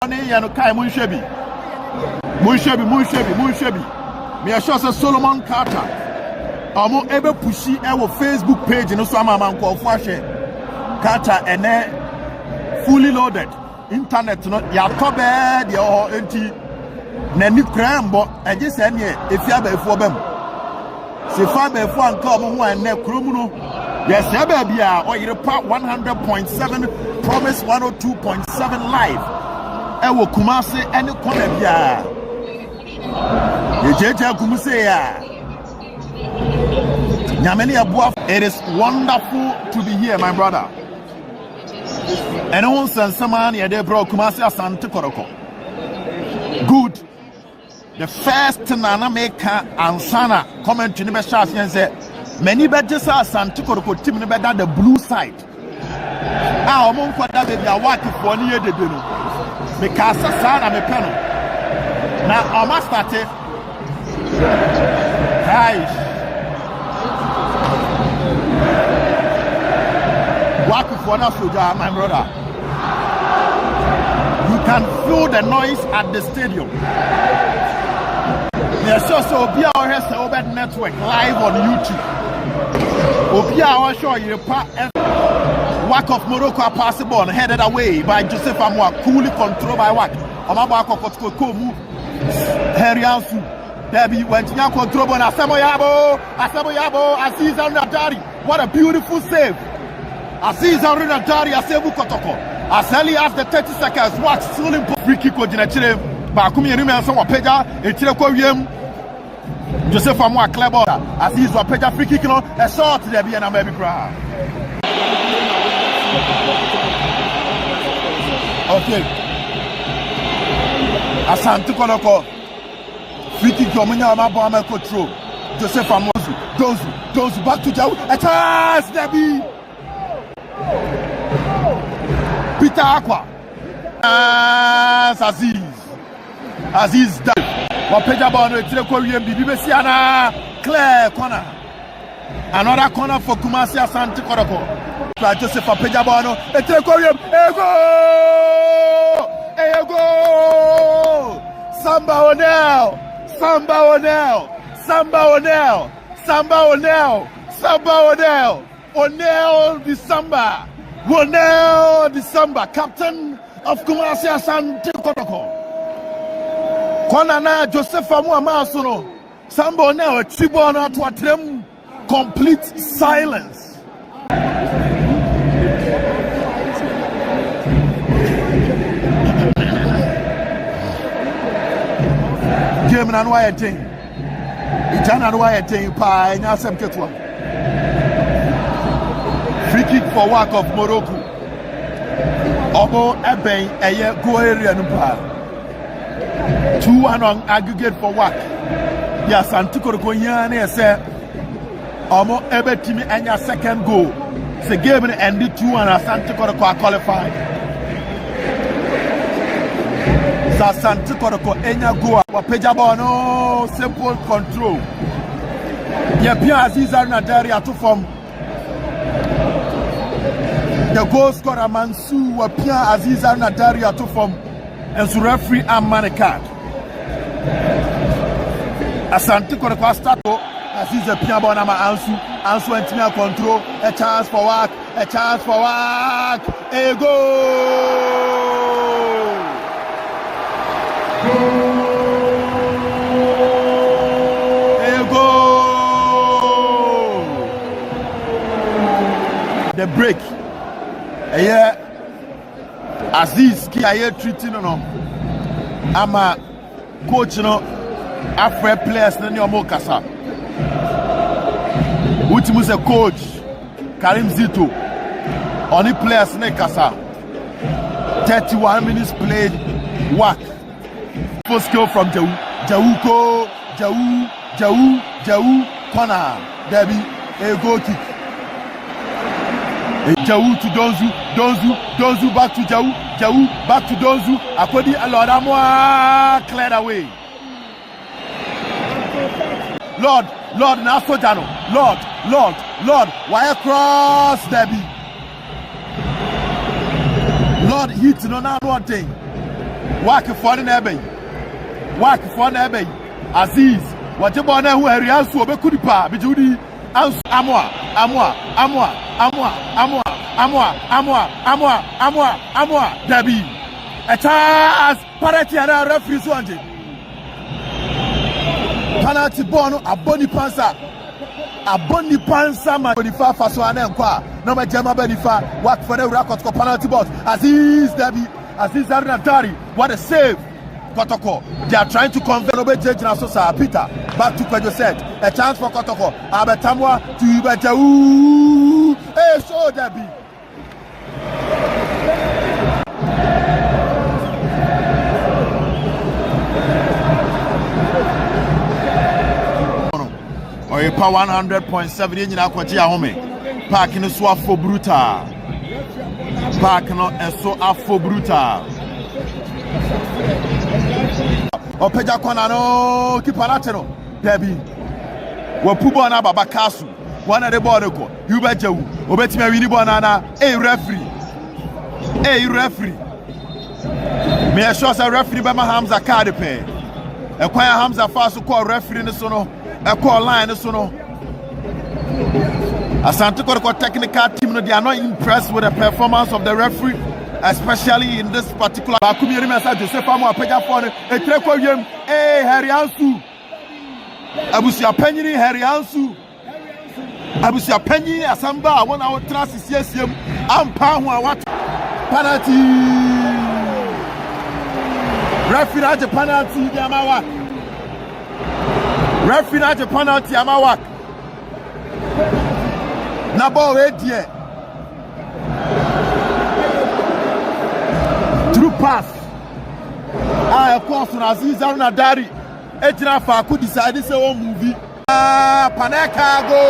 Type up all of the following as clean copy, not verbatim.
Yano Kai Munshebi. Me assure say Solomon Carter. Amo ebe pushi ewo Facebook page no so man ko share. Carter ene fully loaded internet no ya to be de o enti na ni krambo eje se ne efia ba efu obam. Se fa ba efu anka omo ho ene kromu no. Yes, ebe bia o yire pa 100.7 promise 102.7 live. Ewo Kumasi any corner bia. Yejeje kumuse ya. Nyameni abua. It is wonderful to be here, my brother. And on Sansaman yede bro Kumasi Asante Kotoko. Good. The first nana maker ansana comment to the shas and say many bedjes Asante Kotoko team better the blue side. Ah, omon kwada baby a work for ni de no. Because Sana me peno. Now I must start it. Guys. Work for that soldier, my brother. You can feel the noise at the stadium. There's also Obia has the Obed Network live on YouTube. Obia show you Wac of Morocco pass the ball headed away by Joseph Amwa, coolly controlled by Wac. Omabako Kotoko move. Heriansu. Debbie went to control on Asamo Yabo, Aziz Al-Nadari. What a beautiful save. Aziz Al-Nadari, Asante Kotoko. As early as the 30 seconds, Wac still in free kick with Jinachire. Bakumi and Rimen Wapeja, Etireko Yem. Joseph Amwa Klebo. Aziz Wapeja free kick, a shot to Debbie and a baby crowd. Okay. Asante Kotoko. Free kick Domina Mabama control. Joseph Amozu. Donzo back to Jau. A chance, Debbie. Peter Aqua. Aziz dive. Wapeja Bono Etireko Yem Bibi Messiana. Claire corner. Another corner for Kumasi Asante Kotoko. Joseph Wapeja Bono Etireko Yem. Ego! Samba Onel December, captain of Kumasi Asante Kotoko. Kwana Joseph Amuama Sono. Samba Onel Chibona to atrem complete silence. Game and why thing. Ijana why thing pa nya sem ketwa. Free kick for Wac of Morocco. Obo eben eye go area no pa. 2-1 on aggregate for Wac. Ya Asante Kotoko nya na say omo ebe timi enya second goal. The game ended 2-1 Asante Kotoko qualified. Asante Kotoko enya goa Wapeja Bono simple control. Yepia Aziz Al-Nadari atu from the goal scorer Mansu Wapia Aziz Al-Nadari atu from as referee and man card. Asante Kotoko start Aziz Pia Bona ma Ansu entimia control a chance for Wac a goal. The break. Aziz ki aye treating no. Ama coach no afre players na ni omo kasa. Ultimus a coach Karim Zito. Only players na kasa. 31 minutes played. Wac. Full skill from Jau corner. Debbie a goal kick. Jau to Donzo back to Jau back to Donzo. Akodi Alodamwa cleared away. Lord Nasojano. Lord, wire cross Debbie. Lord hit no now one thing. Wac-Aziz Aziz wajibona hu heriansu obekudipa bijudi amwa Dabi a chance parity and a referee wanted penalty bono aboni pansa ma bonifa faso anenkwa no ma jama benifa work for the record for penalty box Aziz Dabi Aziz Arnatari what a save Kotoko they are trying to convert Obeje na so Sir Peter back to Kwejo said a chance for Kotoko abetamwa to Ibeje so Dabi or power 100.7 in Aquatia home. Park in a swap for brutal. Park no and so up for brutal. Or Peja Conano, Kiparateno, Debbie. Wapubana Babakasu, one at the border. You bet you, Obetima Banana, a referee. May I show a referee by my Hamza Cardipe. Acquire Hamza fast to call referee in the sono. A call line so no. Asante Kotoko technical team no, they are not impressed with the performance of the referee, especially in this particular. Akumi remember Joseph Amu apeja for a treko yem heriansu. Abusia penyi heriansu. Abusia penyi asamba one hour trust CSM ampa ho what penalty. Referee at the penalty the amawa. Referee at the penalty Wac. Na ball right here. Through pass. Of course, Aziz Arnadari. Ejina Faku decided say one movie. Paneka go.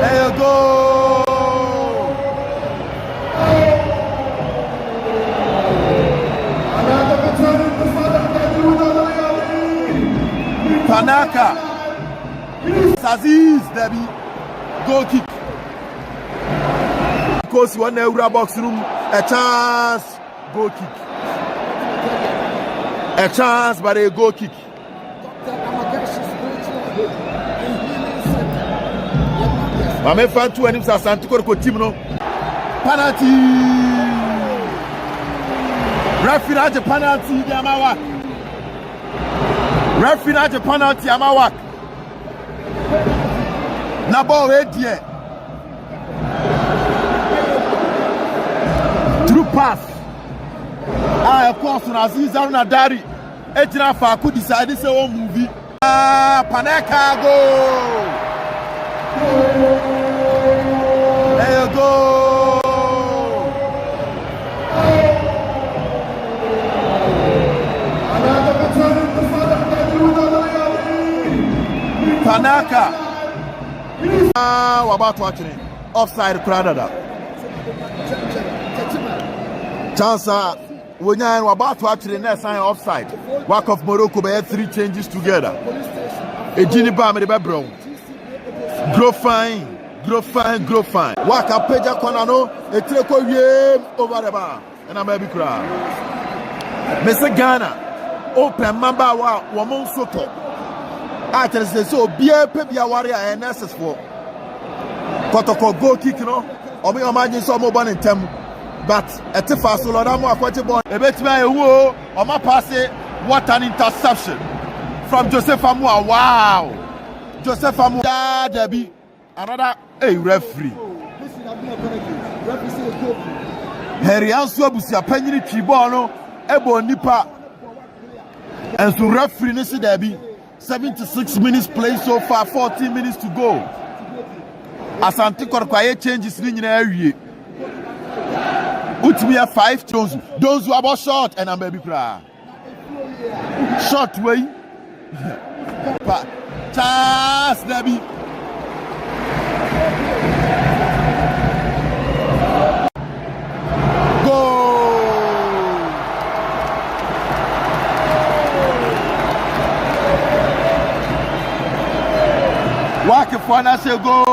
There you go. Panaka Aziz Dabi goal kick because one Eura box room a chance goal kick but a goal kick Mame fan two and Asante Kotoko team no penalty referee at the penalty the Wac. Referee at the penalty Wac. Na ball right here. Through pass. Of course, Aziz Arnadari. Ejina Faku decided say one movie. Paneka go. There you go. Panaka about watching offside Canada. Chance when you're about watching next sign offside. Wac of Morocco by 3 changes together. A Gini Bam the Brown. Grow fine. Wac a Peja Conano, a treko yem over the bar. And I'm baby cry. Mr. Ghana, open Mamba Wamon Soto. I tell you so beer pebia warrior and nurses for Kotoko goal kick no or me imagine some more in term but at the fast Lord I'm quite born a bit my woo or my pass what an interception from Joseph Amua. Wow, Joseph Amua Debbie another referee Heriansu abusia penyi tribo no ebo nipa and so referee no see Debbie 76 minutes played so far, 14 minutes to go. Asante Kotoko changes in the area. Utmi 5 Donzo about short and I'm baby cry. Short way. Chance Debbie. Wac-Aziz say go.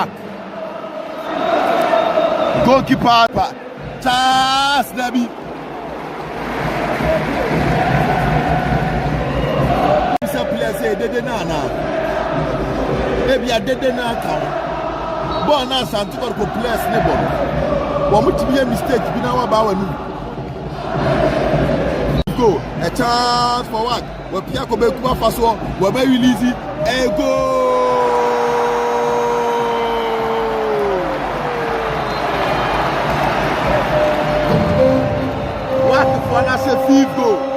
Wac. Goalkeeper. Chance, Nabi. Player say dede na. Maybe I dede na count. But now Asante Kotoko players ne ball. One much be a mistake. Be now about go. A chance for Wac. We Piako be Kuba Faso. We be release it. A goal. Wac for us a 5 goal.